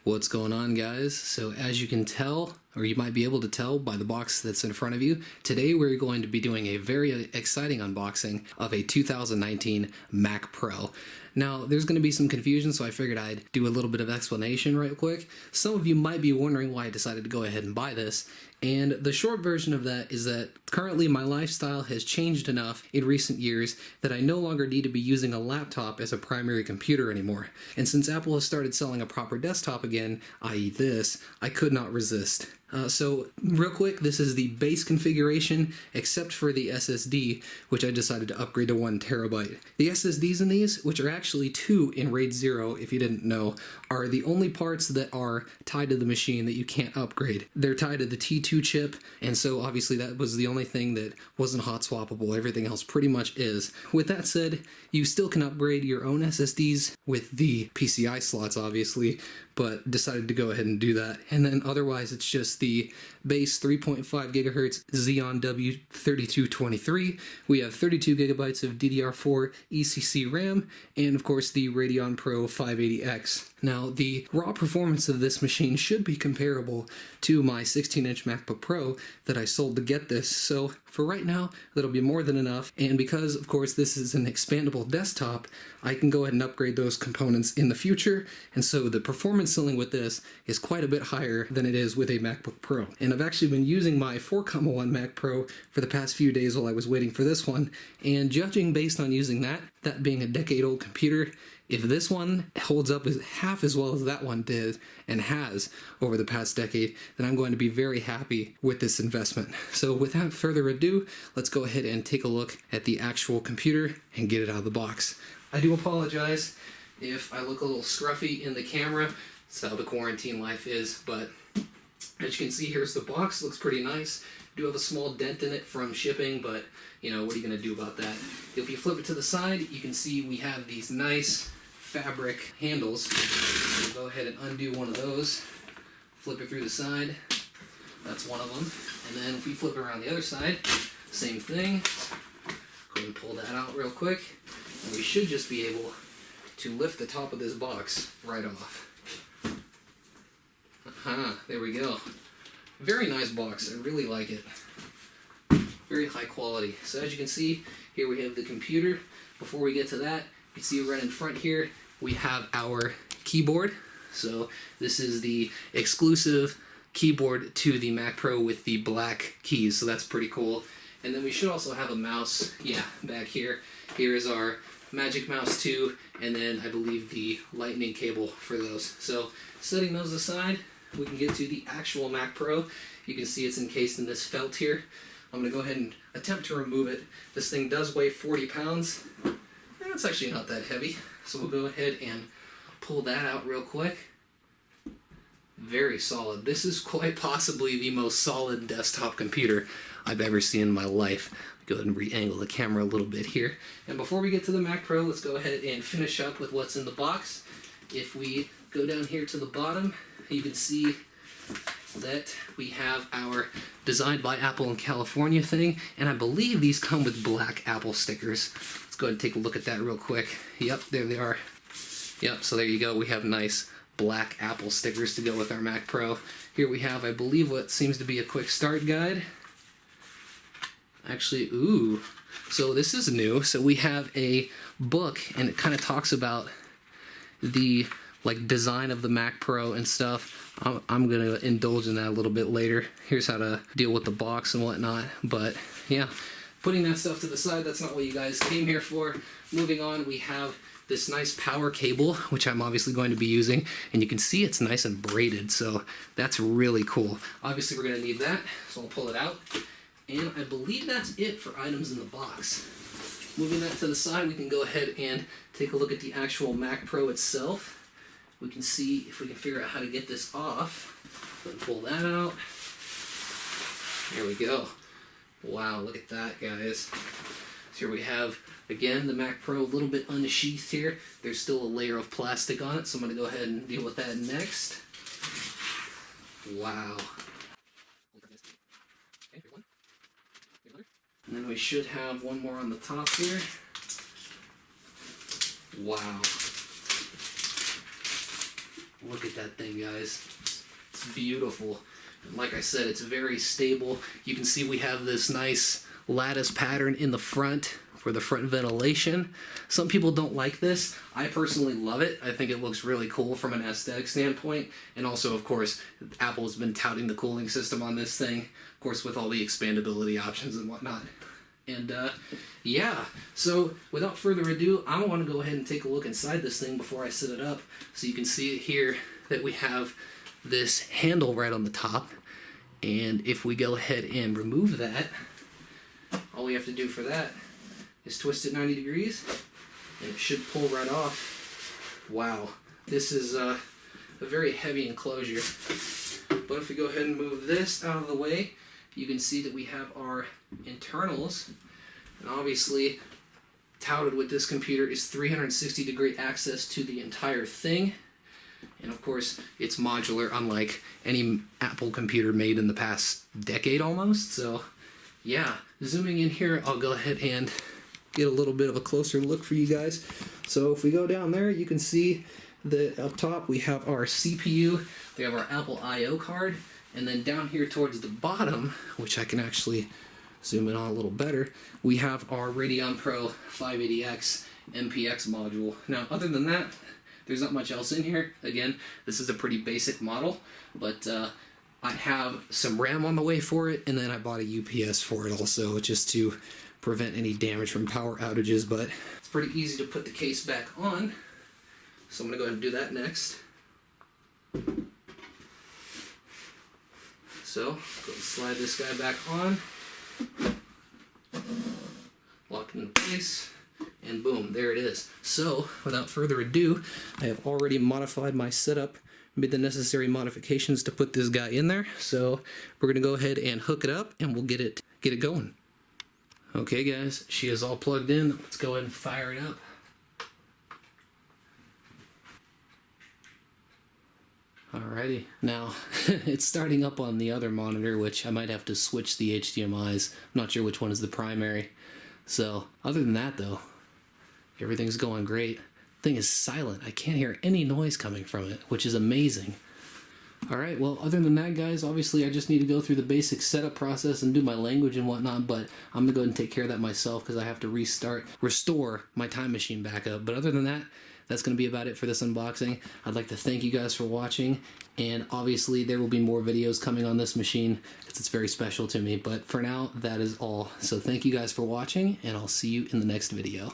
What's going on, guys? So as you can tell, or you might be able to tell by the box that's in front of you, today we're going to be doing a very exciting unboxing of a 2019 Mac Pro. Now, there's going to be some confusion, so I figured I'd do a little bit of explanation right quick. Some of you might be wondering why I decided to go ahead and buy this, and the short version of that is that currently my lifestyle has changed enough in recent years that I no longer need to be using a laptop as a primary computer anymore. And since Apple has started selling a proper desktop again, i.e. this, I could not resist. So real quick, this is the base configuration except for the SSD, which I decided to upgrade to 1 terabyte. The SSDs in these, which are actually 2 in RAID 0 if you didn't know, are the only parts that are tied to the machine that you can't upgrade. They're tied to the T2 chip, and so obviously that was the only thing that wasn't hot swappable. Everything else pretty much is. With that said, you still can upgrade your own SSDs with the PCI slots, obviously, but decided to go ahead and do that. And then otherwise, it's just the base 3.5 gigahertz Xeon W3223. We have 32 gigabytes of DDR4 ECC RAM, and of course the Radeon Pro 580X. Now, the raw performance of this machine should be comparable to my 16-inch MacBook Pro that I sold to get this, so for right now, that'll be more than enough, and because, of course, this is an expandable desktop, I can go ahead and upgrade those components in the future, and so the performance ceiling with this is quite a bit higher than it is with a MacBook Pro. And I've actually been using my 4.1 Mac Pro for the past few days while I was waiting for this one, and judging based on using that being a decade-old computer, if this one holds up as half as well as that one did and has over the past decade, then I'm going to be very happy with this investment. So without further ado, let's go ahead and take a look at the actual computer and get it out of the box. I do apologize if I look a little scruffy in the camera. That's how the quarantine life is, but as you can see, here's the box. Looks pretty nice. Do have a small dent in it from shipping, but you know, what are you going to do about that? If you flip it to the side, you can see we have these nice fabric handles. We'll go ahead and undo one of those, flip it through the side, that's one of them, and then if we flip it around the other side, same thing. Go ahead and pull that out real quick, and we should just be able to lift the top of this box right off. There we go. Very nice box, I really like it. Very high quality. So as you can see, here we have the computer. Before we get to that, you can see right in front here, we have our keyboard. So this is the exclusive keyboard to the Mac Pro with the black keys, so that's pretty cool. And then we should also have a mouse, back here. Here is our Magic Mouse 2, and then I believe the lightning cable for those. So setting those aside, we can get to the actual Mac Pro. You can see it's encased in this felt here. I'm going to go ahead and attempt to remove it. This thing does weigh 40 pounds. It's actually not that heavy, so we'll go ahead and pull that out real quick. Very solid. This is quite possibly the most solid desktop computer I've ever seen in my life. Go ahead and re-angle the camera a little bit here. And before we get to the Mac Pro, let's go ahead and finish up with what's in the box. If we go down here to the bottom, you can see that we have our Designed by Apple in California thing, and I believe these come with black Apple stickers. Let's go ahead and take a look at that real quick. Yep, there they are. Yep, so there you go. We have nice black Apple stickers to go with our Mac Pro. Here we have, I believe, what seems to be a quick start guide. Actually, so this is new. So we have a book, and it kind of talks about the design of the Mac Pro and stuff. I'm going to indulge in that a little bit later. Here's how to deal with the box and whatnot. But yeah, putting that stuff to the side, that's not what you guys came here for. Moving on, we have this nice power cable, which I'm obviously going to be using. And you can see it's nice and braided, so that's really cool. Obviously, we're going to need that, so I'll pull it out. And I believe that's it for items in the box. Moving that to the side, we can go ahead and take a look at the actual Mac Pro itself. We can see if we can figure out how to get this off. Let me pull that out. There we go. Wow, look at that, guys. So here we have, again, the Mac Pro a little bit unsheathed here. There's still a layer of plastic on it, so I'm going to go ahead and deal with that next. Wow. And then we should have one more on the top here. Wow. Look at that thing, guys. It's beautiful. And like I said, it's very stable. You can see we have this nice lattice pattern in the front for the front ventilation. Some people don't like this. I personally love it. I think it looks really cool from an aesthetic standpoint. And also, of course, Apple has been touting the cooling system on this thing, of course, with all the expandability options and whatnot. And yeah, so without further ado, I want to go ahead and take a look inside this thing before I set it up. So you can see it here that we have this handle right on the top. And if we go ahead and remove that, all we have to do for that is twist it 90 degrees and it should pull right off. Wow, this is a very heavy enclosure. But if we go ahead and move this out of the way, you can see that we have our internals, and obviously touted with this computer is 360-degree access to the entire thing. And of course, it's modular, unlike any Apple computer made in the past decade almost. So yeah, zooming in here, I'll go ahead and get a little bit of a closer look for you guys. So if we go down there, you can see that up top we have our CPU, we have our Apple I/O card, and then down here towards the bottom, which I can actually zoom in on a little better, we have our Radeon Pro 580X MPX module. Now, other than that, there's not much else in here. Again, this is a pretty basic model, but I have some RAM on the way for it, and then I bought a UPS for it also, just to prevent any damage from power outages. But it's pretty easy to put the case back on, so I'm going to go ahead and do that next. So, go ahead and slide this guy back on, lock it in place, and boom, there it is. So, without further ado, I have already modified my setup, made the necessary modifications to put this guy in there. So, we're going to go ahead and hook it up, and we'll get it going. Okay guys, she is all plugged in. Let's go ahead and fire it up. Alrighty, now it's starting up on the other monitor, which I might have to switch the HDMIs. I'm not sure which one is the primary. So, other than that though, everything's going great. The thing is silent. I can't hear any noise coming from it, which is amazing. Alright, well, other than that, guys, obviously I just need to go through the basic setup process and do my language and whatnot, but I'm going to go ahead and take care of that myself because I have to restore my time machine back up. But other than that, that's going to be about it for this unboxing. I'd like to thank you guys for watching, and obviously there will be more videos coming on this machine because it's very special to me. But for now, that is all. So thank you guys for watching, and I'll see you in the next video.